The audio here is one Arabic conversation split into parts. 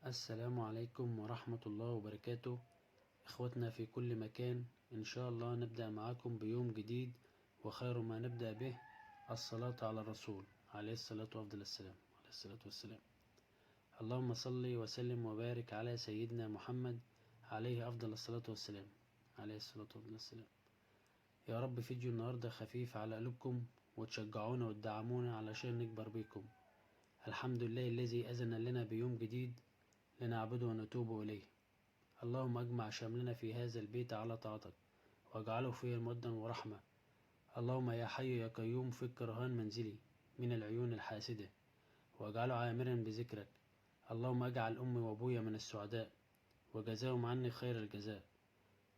السلام عليكم ورحمة الله وبركاته. اخوتنا في كل مكان، ان شاء الله نبدأ معاكم بيوم جديد، وخير ما نبدأ به الصلاة على الرسول عليه الصلاة وأفضل السلام عليه الصلاة والسلام. اللهم صل وسلم وبارك على سيدنا محمد عليه أفضل الصلاة والسلام عليه الصلاة وأفضل السلام. يا رب فيديو النهاردة خفيف على قلوبكم، وتشجعونا وتدعمونا علشان نكبر بيكم. الحمد لله الذي أذن لنا بيوم جديد لنعبده ونتوب إليه. اللهم اجمع شملنا في هذا البيت على طاعتك، واجعله فيه مودة ورحمة. اللهم يا حي يا قيوم فك رهان منزلي من العيون الحاسدة، واجعله عامرا بذكرك. اللهم اجعل أمي وأبويا من السعداء، وجزاهم عني خير الجزاء.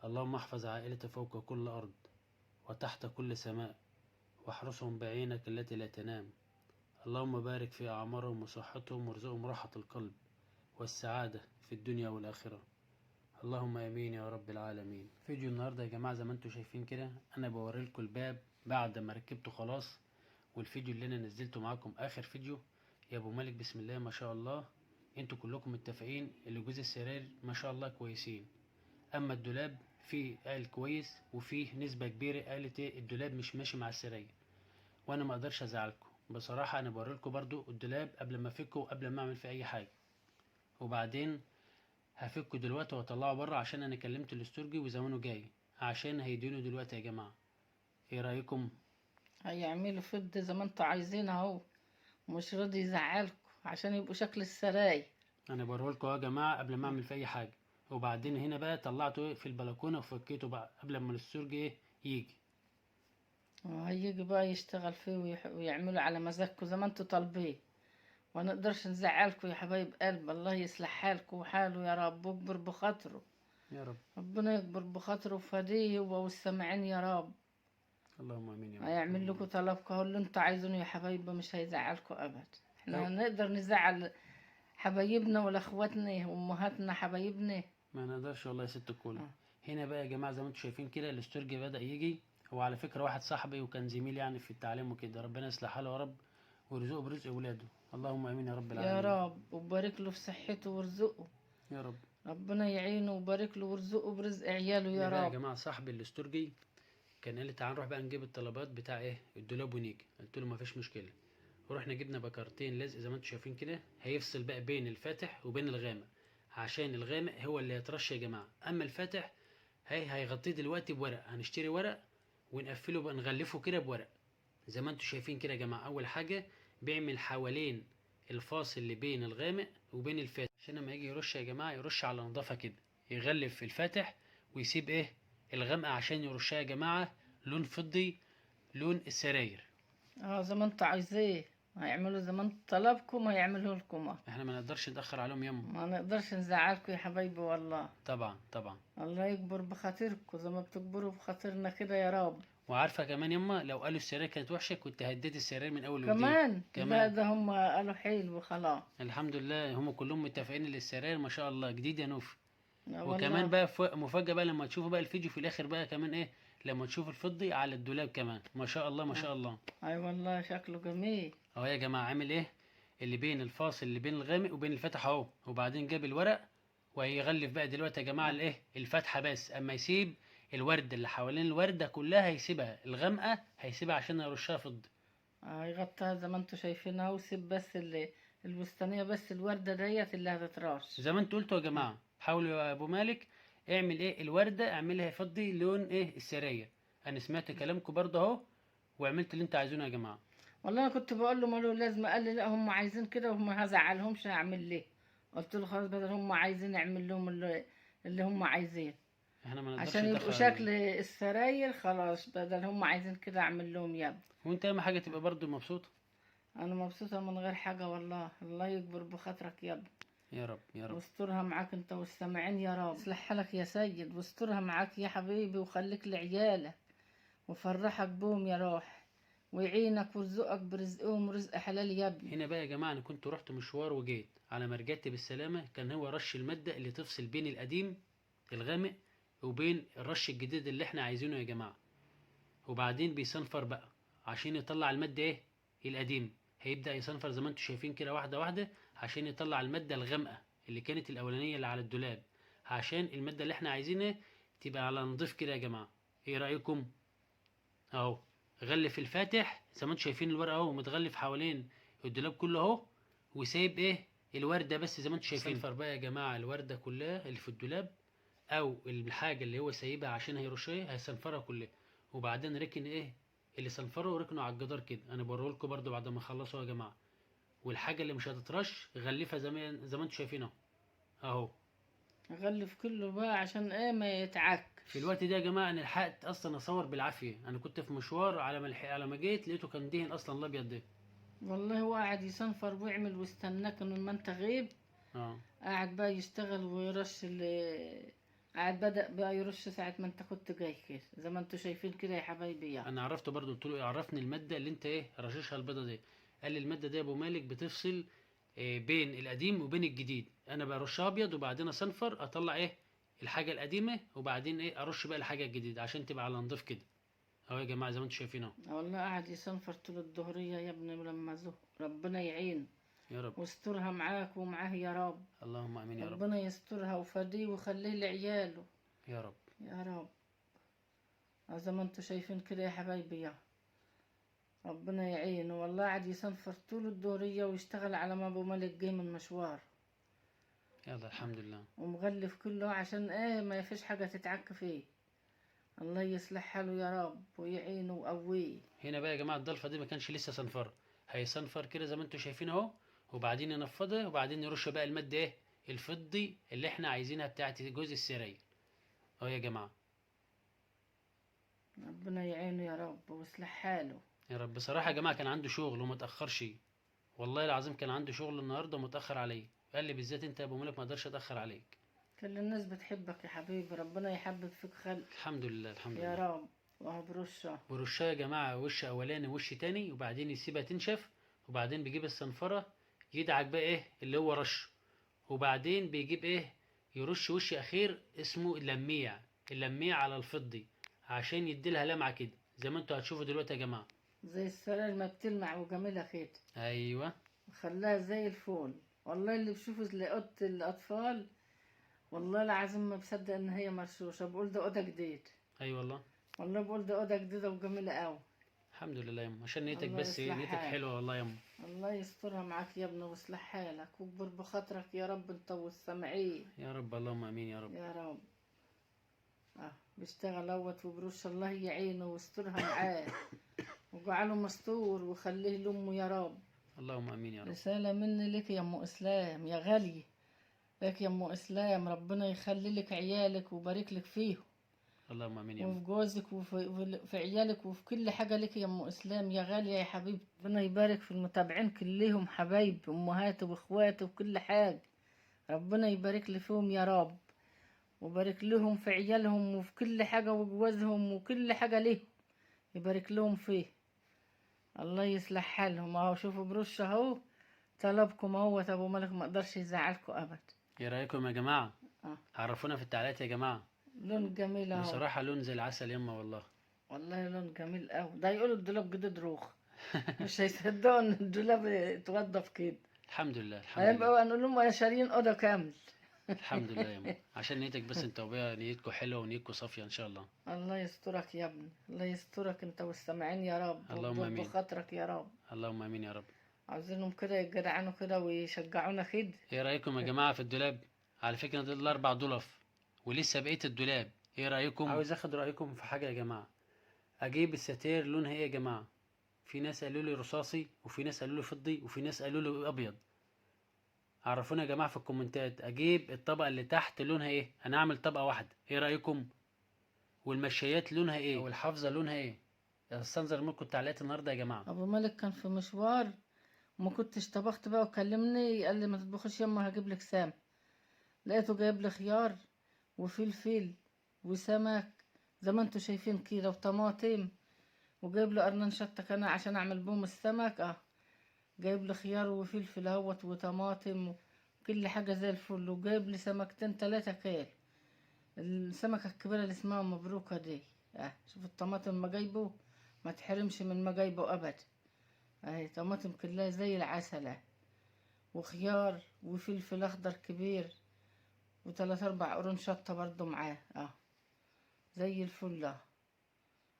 اللهم احفظ عائلتي فوق كل أرض وتحت كل سماء، واحرسهم بعينك التي لا تنام. اللهم بارك في أعمارهم وصحتهم، وارزقهم راحة القلب والسعادة في الدنيا والآخرة. اللهم امين يا رب العالمين. فيديو النهارده يا جماعه زي ما انتم شايفين كده، انا بوريلكم الباب بعد ما ركبته خلاص. والفيديو اللي انا نزلته معاكم اخر فيديو يا ابو مالك، بسم الله ما شاء الله. انتوا كلكم متفقين اللي جوز السراير ما شاء الله كويسين، اما الدولاب فيه قال كويس، وفيه نسبه كبيره قالت ايه الدولاب مش ماشي مع السراير. وانا ما اقدرش ازعلكم بصراحه، انا بوريلكم برضو الدولاب قبل ما افكه وقبل ما اعمل فيه اي حاجه. وبعدين هفكه دلوقتي واطلعه بره عشان انا كلمت الاستورجي وزمانه جاي عشان هيدينه دلوقتي يا جماعه. ايه رايكم؟ هيعملوا فد زي ما انتوا عايزين اهو، مش راضي يزعلكوا عشان يبقوا شكل السراي. انا بوريه لكم يا جماعه قبل ما اعمل في اي حاجه. وبعدين هنا بقى طلعته في البلكونه وفكيته بقى قبل ما الاستورجي يجي. وهيجي بقى يشتغل فيه ويعملوا على مزاجكوا زي ما انتوا طالبين. ونقدرش نزعلكوا يا حبايب قلب، الله يصلح حالكوا وحاله يا رب ويكبر بخاطره. يا رب. ربنا يكبر بخاطره وفديه والسامعين يا رب. اللهم امين يا رب. هيعمل لكم طلبكم اهو اللي انتوا عايزينه يا حبايبي، مش هيزعلكوا ابدا. احنا هنقدر نزعل حبايبنا ولا اخواتنا وامهاتنا حبايبنا؟ ما نقدرش والله يا ست الكل. اه. هنا بقى يا جماعه زي ما انتم شايفين كده الاستورجي بدا يجي. هو على فكره واحد صاحبي وكان زميل يعني في التعليم وكده، ربنا يصلح حاله يا رب ويرزقه برزق اولاده. اللهم امين يا رب يا العالمين. رب وبارك له في صحته ورزقه. يا رب. ربنا يعينه وبارك له وارزقه برزق عياله هنا يا بقى يا رب. جماعه صاحبي الاستورجي كان قال لي تعال نروح بقى نجيب الطلبات بتاع ايه الدولاب ونيجي. قلت له ما فيش مشكله. ورحنا جبنا بكرتين لزق زي ما انتم شايفين كده، هيفصل بقى بين الفاتح وبين الغامق، عشان الغامق هو اللي هيترش يا جماعه، اما الفاتح هيغطيه دلوقتي بورق. هنشتري ورق ونقفله بقى نغلفه كده بورق زي ما انتم شايفين كده يا جماعه. اول حاجه بيعمل حوالين الفاصل اللي بين الغامق وبين الفاتح، عشان لما يجي يرش يا جماعه يرش على نظافه كده، يغلف الفاتح ويسيب ايه الغامقه عشان يرشها يا جماعه لون فضي، لون السراير. اه زي ما انتوا عايزين، هيعملوا زي ما انتوا طلبكم هيعملوا لكم اهو. احنا ما نقدرش نتاخر عليهم يما. ما نقدرش نزعلكم يا حبايبي والله. طبعا طبعا. الله يكبر بخاطركم زي ما بتكبروا بخاطرنا كده يا رب. وعارفه كمان يما لو قالوا السراير كانت وحشه كنت هديت السراير من اول وجديد. كمان لا، كمان ده هم قالوا حلو خلاص. الحمد لله هم كلهم متفقين ان السراير ما شاء الله جديد يا نوف. لا وكمان والله. بقى مفاجأة بقى لما تشوفوا بقى الفيديو في الاخر بقى كمان ايه، لما تشوفوا الفضي على الدولاب كمان ما شاء الله ما شاء الله. اي والله شكله جميل. اهو يا جماعة عامل ايه اللي بين الفاصل اللي بين الغامق وبين الفتح اهو. وبعدين جاب الورق وهيغلف بقى دلوقتي يا جماعة الايه الفتحة بس، اما يسيب الوردة اللي حوالين الوردة كلها هيسيبها الغامقة، هيسيبها عشان يرشها فضي. هيغطيها زي ما انتوا شايفينها وسيب بس اللي البستانية، بس الوردة ديت اللي هتتراش. زي ما انتوا قلتوا يا جماعة حاولوا يا ابو مالك اعمل ايه الوردة اعملها فضي لون ايه السراير. انا سمعت كلامكم برضه اهو وعملت اللي انت عايزينه يا جماعة. والله انا كنت بقول له ماله لازم، قال لي لا هم عايزين كده وهم هزعلهمش هعمل ليه. قلت له خلاص بدل هم عايزين اعمل لهم اللي هم عايزين احنا ما نقدرش عشان يبقوا ندخل شكل عليهم. السراير. خلاص بدل هم عايزين كده اعمل لهم يا ابني. وانت اهم حاجه تبقى برضو مبسوط. انا مبسوطة من غير حاجة والله. الله يكبر بخاطرك يا ابني يا رب يا رب. واسترها معاك انت والسامعين يا رب. اصلح حالك يا سيد واسترها معاك يا حبيبي وخليك لعيالك وفرحك بهم يا روح، ويعينك ويرزقك برزقهم ورزق حلال يا ابني. هنا بقى يا جماعه انا كنت رحت مشوار وجيت على ما رجعت بالسلامه، كان هو رش الماده اللي تفصل بين القديم الغامق وبين الرش الجديد اللي احنا عايزينه يا جماعه. وبعدين بيصنفر بقى عشان يطلع الماده القديم. هيبدا يصنفر زي ما انتم شايفين كده واحده واحده عشان يطلع الماده الغامقه اللي كانت الاولانيه اللي على الدولاب، عشان الماده اللي احنا عايزينها تبقى على نضيف كده يا جماعه. ايه رايكم؟ اهو غلف الفاتح زي ما انتم شايفين، الورقه اهو متغلف حوالين الدولاب كله اهو، وسايب ايه الورده بس زي ما انتم شايفين. صنفر بقى يا جماعه الورده كلها اللي في الدولاب، او الحاجه اللي هو سايبها عشان هيرشها هيصنفرها كلها، وبعدين ركن ايه اللي صنفره وركنه على الجدار كده. انا بوريه لكم برده بعد ما اخلصوا يا جماعه. والحاجه اللي مش هتترش غلفها زي ما انتم شايفين اهو. اهو اغلف كله بقى عشان ايه ما يتعك. في الوقت ده يا جماعه انا لحقت اصلا اصور بالعافيه، انا كنت في مشوار، على ما جيت لقيته كان دهن اصلا الابيض ده. والله هو قاعد يصنفر ويعمل واستناك من ما انت غيب، اه قاعد بقى يشتغل ويرش قاعد بدأ بقى يرش ساعة ما انت كنت جاي كده زي ما انتوا شايفين كده يا حبايبي يعني. انا عرفته برضو، قلت له عرفني الماده اللي انت ايه رشاشها البيضه دي. قال لي الماده دي يا ابو مالك بتفصل بين القديم وبين الجديد. انا برشها ابيض وبعدين اصنفر اطلع ايه الحاجه القديمه، وبعدين ايه ارش بقى الحاجه الجديده عشان تبقى على نضيف كده. اهو يا جماعه زي ما انتم شايفين اهو. والله قاعد يصنفر طول الظهرية يا ابني لما زه ربنا يعين يا رب. واسترها معاك ومعاه يا رب. اللهم امين يا رب. ربنا يسترها وفديه ويخليه لعياله يا رب. يا رب. زي ما انتوا شايفين كده يا حبايبي يا ربنا يعينه. والله قاعد يصنفر طول الدورية ويشتغل على ما ابو ملك جاي من مشوار، يلا الحمد لله. ومغلف كله عشان ايه ما فيش حاجة تتعك فيه. الله يصلح حاله يا رب ويعينه ويقويه. هنا بقى يا جماعه الضلفه دي ما كانش لسه صنفر، هيصنفر كده زي ما انتم شايفين اهو، وبعدين ينفضها وبعدين يرش بقى الماده ايه الفضي اللي احنا عايزينها بتاعت جزء السراير اهو يا جماعه. ربنا يعينه يا رب ويصلح حاله. يا رب. بصراحة يا جماعة كان عنده شغل وما تأخرش، والله العظيم كان عنده شغل النهاردة ومتأخر عليه. قال لي بالذات انت يا ابو مالك ما اقدرش اتأخر عليك. كل الناس بتحبك يا حبيبي، ربنا يحبب فيك خلق الحمد لله الحمد يا لله. رب. وهو برشه ورشها يا جماعة وش اولاني وش تاني، وبعدين يسيبها تنشف، وبعدين بيجيب الصنفرة يدعك بقى ايه اللي هو رش، وبعدين بيجيب ايه يرش وش اخير اسمه اللميع. اللميع على الفضي عشان يديلها لمعة كده زي ما انتوا هتشوفوا دلوقتي يا جماعة. زي السراير ما بتلمع وجميلة كده، ايوه. وخلاها زي الفول. والله اللي بشوفه زي أوضة الأطفال والله العظيم ما بصدق إن هي مرشوشة، بقول ده أوضة جديد. ايوه والله. والله بقول ده أوضة جديدة وجميلة أوي. الحمد لله يا ام، عشان نيتك الله بس يصلح نيتك حالك. حلوة والله يا ام. الله يسترها معاك يا ابني ويصلح حالك ويكبر بخاطرك يا رب انت والسامعين يا رب اللهم امين يا رب. يا رب. بيشتغل اهوت وبروش الله يعينه ويسترها معاه وجعله مستور وخليه لامه يا رب. اللهم امين يا رب. رسالة مني لك يا ام اسلام يا غالية، لك يا ام اسلام ربنا يخلي لك عيالك ويبارك لك فيهم اللهم امين يا ام. وفي جوزك وفي عيالك وفي كل حاجة لك يا ام اسلام يا غالية يا حبيبتي. ربنا يبارك في المتابعين كلهم حبايبي امهاتي واخواتي وكل حاجة. ربنا يبارك لي فيهم يا رب وبارك لهم في عيالهم وفي كل حاجة وجوازهم وكل حاجة ليهم يبارك لهم فيه. الله يصلح حالهم. اهو شوفوا بروش اهو طلبكم اهو ابو ملك ما قدرش يزعلكم ابدا. ايه رايكم يا جماعه؟ اه عرفونا في التعليقات يا جماعه. لون جميل اهو. بصراحه لون زي العسل يما والله. والله لون جميل قوي. ده يقولوا الدولاب جديد روخ مش هيصدقوا ان الدولاب اتوضف كده. الحمد لله الحمد لله. هيبقوا نقول لهم يا شارين اوضه كامل. الحمد لله يما، عشان نيتك بس انت وبيا نيتكم حلوه ونيتكم صافيه ان شاء الله. الله يسترك يا ابني، الله يسترك انت والسامعين يا رب اللهم ويكبر آمين. بخاطرك يا رب. اللهم امين يا رب. عاوزينهم كده يجدعنوا كده ويشجعونا كده. ايه رايكم يا جماعه في الدولاب؟ على فكره دول الاربع ضلف ولسه بقيه الدولاب. ايه رايكم؟ عاوز اخد رايكم في حاجه يا جماعه. اجيب الستاير لونها ايه يا جماعه؟ في ناس قالوا لي رصاصي، وفي ناس قالوا لي فضي، وفي ناس قالوا لي ابيض. عرفونا يا جماعه في الكومنتات. اجيب الطبقه اللي تحت لونها ايه؟ انا اعمل طبقه واحده، ايه رايكم؟ والمشايات لونها ايه؟ والحافظه لونها ايه؟ استنظر منكم التعليقات النهارده يا جماعه. ابو مالك كان في مشوار وما كنتش طبخت بقى وكلمني قال لي ما تطبخش يما هجيب لك سام. لقيته جايب لي خيار وفلفل وسمك زي ما انتوا شايفين كده وطماطم، وجايب له قرنين شطه كان عشان اعمل بهم السمك. جايب لي خيار وفلفل اهوت وطماطم وكل حاجه زي الفل، وجايب لي سمكتين 3 كيل. السمكه الكبيره اللي اسمها مبروكه دي. شوف الطماطم ما جايبه ما تحرمش من ما جايبه ابدا. اهي طماطم كلها زي العسل وخيار وفلفل اخضر كبير وثلاث اربع قرون شطة برضو معاه. زي الفل.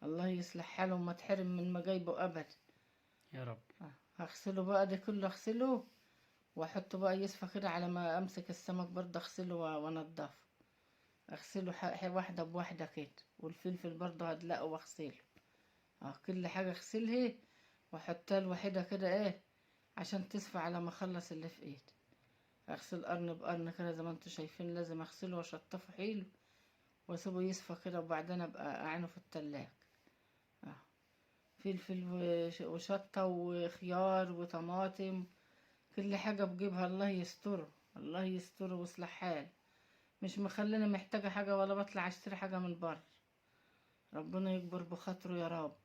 الله يصلح حاله وما تحرم من ما جايبه ابدا. يا رب. هغسله بقى ده كله، اغسله واحطه بقى يصفى كده، على ما امسك السمك برضه اغسله وانضفه. اغسله واحدة بواحدة كده، والفلفل برضه هدلقه واغسله. كل حاجة اغسلها واحطها الوحيدة كده عشان تصفى على ما اخلص اللي في ايدي. اغسل قرن بقرن كده زي ما انتوا شايفين، لازم اغسله واشطفه حلو واسيبه يصفى كده، وبعدين ابقى اعينه في التلاجة. فلفل وشطة وخيار وطماطم، كل حاجة بجيبها. الله يستره، الله يستره ويصلح حال. مش مخليني محتاجة حاجة ولا بطلع اشتري حاجة من بره. ربنا يكبر بخاطره يا رب.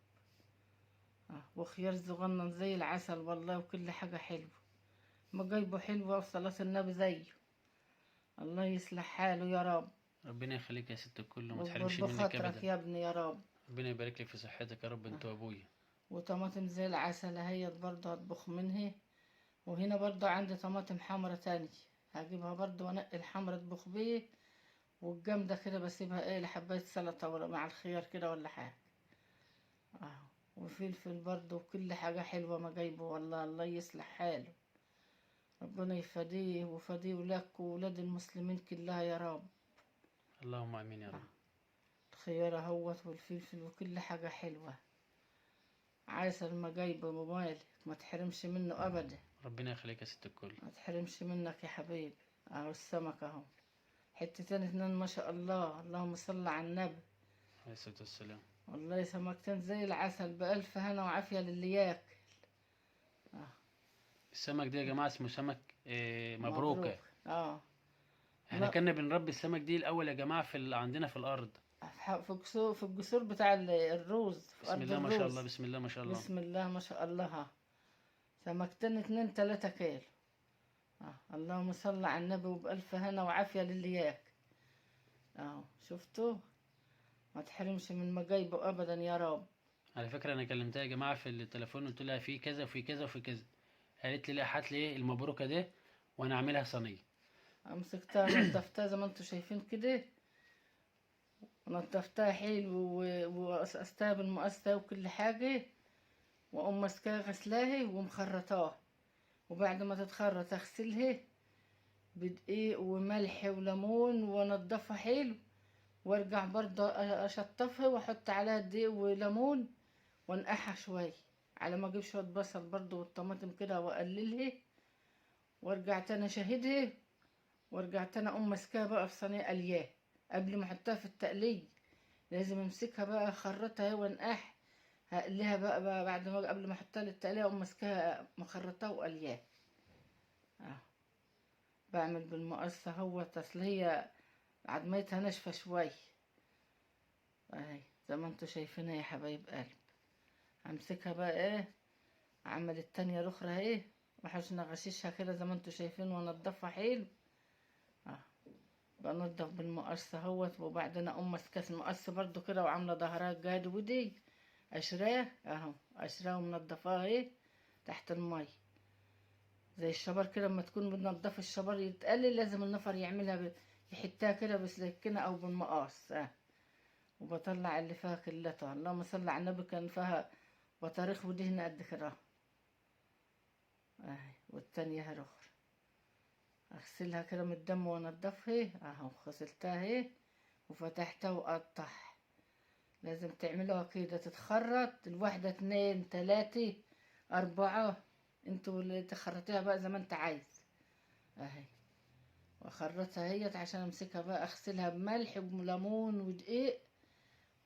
وخيار صغنن زي العسل والله، وكل حاجة حلوة. ما جايبه حلوة وصلاة النبي زيه. الله يصلح حاله يا رب. ربنا يخليك يا ست الكل وما واكبر تحرمش منك بخاطرك ابدا. يا ابني يا رب. ربنا يبارك لك في صحتك يا رب، انت وابويا. وطماطم زي العسل اهيت برضه هطبخ منها. وهنا برضه عندي طماطم حمرا تاني، هجيبها برضه وانقي الحمرا اطبخ بيه. والجامدة كده بسيبها لحباية سلطة ولا مع الخيار كده ولا حاجة. وفلفل برضه وكل حاجة حلوة ما جايبه والله. الله يصلح حاله. ربنا يفديه وفديه ولك وولاد المسلمين كلها يا رب. اللهم امين يا رب. الخيار اهوت والفلفل وكل حاجة حلوة. عسل ما جايبه ممالك، ما تحرمش منه ابدا. ربنا يخليك يا ست الكل. ما تحرمش منك يا حبيبي. السمك اهو حتتين اتنين ما شاء الله، اللهم صل على النبي. عليه الصلاة والسلام. والله سمكتين زي العسل، بألف هنا وعافية للي ياكل. السمك ده يا جماعة اسمه سمك مبروك. مبروكة. احنا لا، كنا بنربي السمك دي الاول يا جماعة عندنا في الارض. في الجسور بتاع الروز، في بسم أرض الله ما شاء الله، الروز. بسم الله ما شاء الله. بسم الله ما شاء الله. سمكتين اتنين 3 كيلو. اللهم صل على النبي، وبألف هنا وعافية للي ياكل. شفتوا. ما تحرمش من ما جايبه أبدا يا رب. على فكرة انا كلمتها يا جماعة في التليفون، قلت لها في كذا وفي كذا وفي كذا. قالت لي لا، هات لي المبروكة ده وانا اعملها صينية. مسكتها نضفتها زي ما انتوا شايفين كده، ونضفتها حلو وقصقصتها بالمقصة وكل حاجة، وأقوم ماسكاها غسلاها ومخرطاها. وبعد ما تتخرط اغسلها بدقيق وملح وليمون وانضفها حلو، وارجع برضه اشطفها واحط عليها دقيق وليمون وانقعها شويه، على ما اجيب شويه بصل برضه والطماطم كده واقللها، وارجع تاني اشهدها، وارجع تاني اقوم ماسكاها بقى في صينيه قلياه. قبل ما احطها في التقليه لازم امسكها بقى اخرطها وانقعها. هقليها بقى بعد ما قبل ما احطها للتقليه اقوم ماسكاها مخرطاها وقلياه. بعمل بالمقص هو اصل هي عضميتها ناشفه شويه زي ما انتوا شايفينها يا حبايب قلب. همسكها بقى اعمل التانية الاخرى وحشنا غشيشها كده زي ما انتوا شايفين، وانضفها حلو. بنضف بالمقص اهوت، وبعدين اقوم ماسكه المقص برضو كده وعامله ظهرها جاد ودي اشراه اشراه ومنضفاها تحت المي. زي الشبر كده، لما تكون بتنضف الشبر يتقلل لازم النفر يعملها يحتها كده بسكينة او بالمقاس. وبطلع اللي فيها كلتها. اللهم صل على النبي، كان فيها بطاريخ ودهن قد كده. والتانية الاخرى اغسلها كده من الدم وانضفها غسلتها وفتحتها وقطعها. لازم تعملوها كده، تتخرط الواحدة 2 3 4. انتوا اللي تخرطيها بقى زي ما انت عايز. واخرطها عشان امسكها بقى اغسلها بملح وليمون ودقيق،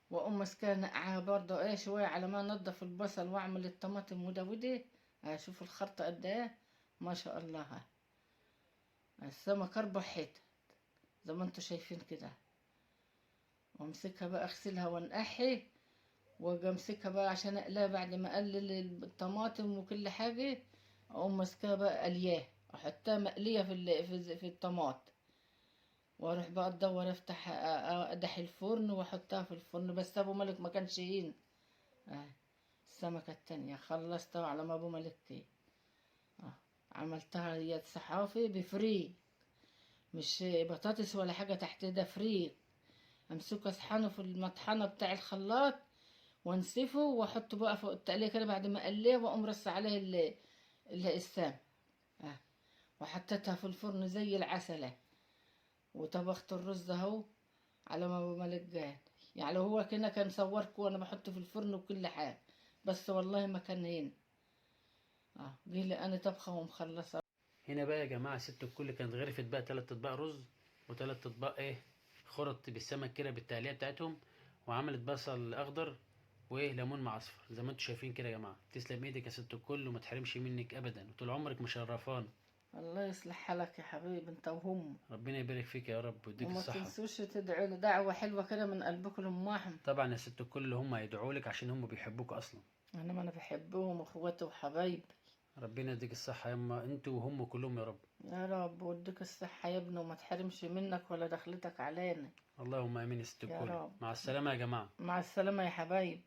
واقوم ماسكاها نقعها برضه شويه على ما انضف البصل واعمل الطماطم وده. شوف الخرطه قد ايه ما شاء الله. السمك 4 حتت زي ما انتوا شايفين كده. وامسكها بقى اغسلها وانقعها، واجي امسكها بقى عشان اقليها. بعد ما اقلل الطماطم وكل حاجه اقوم ماسكاها بقى قلياه، احطها مقليه في الطماط، واروح بقى ادور افتح اقدح الفرن واحطها في الفرن. بس ابو ملك ما كانش هنا. السمكه التانية خلصتها على ما ابو ملك عملتها هي صحافي بفريك، مش بطاطس ولا حاجة تحت، ده فريك. امسكه اطحنه في المطحنة بتاع الخلاط وانسفه واحطه بقى فوق التقلية كده، بعد ما اقليه واقوم رص عليه السام. اه. وحطيتها في الفرن زي العسلة، وطبخت الرز اهو على ما لقاه. يعني لو هو كده كان صوركوا وانا بحطه في الفرن وكل حاجة، بس والله ما كان هنا. جه لي انا طبخة ومخلصة. هنا بقى يا جماعة ست الكل كانت غرفت بقى 3 اطباق رز و3 اطباق ايه خرط بالسمك كده بالتقلية بتاعتهم، وعملت بصل اخضر وليمون مع اصفر زي ما انتوا شايفين كده يا جماعة. تسلم ايدك يا ست الكل وما تحرمش منك ابدا، وطول عمرك مشرفانا. الله يصلح حالك يا حبيبي انت وهم. ربنا يبارك فيك يا رب ويديك وما الصحة. تنسوش تدعوا لي دعوة حلوة كده من قلبكم لأمهم. طبعا يا ست الكل هم هيدعوا لك عشان هم بيحبوك اصلا. انا بحبهم اخواتي وحبايبي. ربنا يديك الصحة يا اما انتوا وهم كلهم يا رب. يا رب وديك الصحة يا ابني، وما تحرمش منك ولا دخلتك علينا. اللهم امين يا ست يا الكل. رب. مع السلامة يا جماعة. مع السلامة يا حبايب.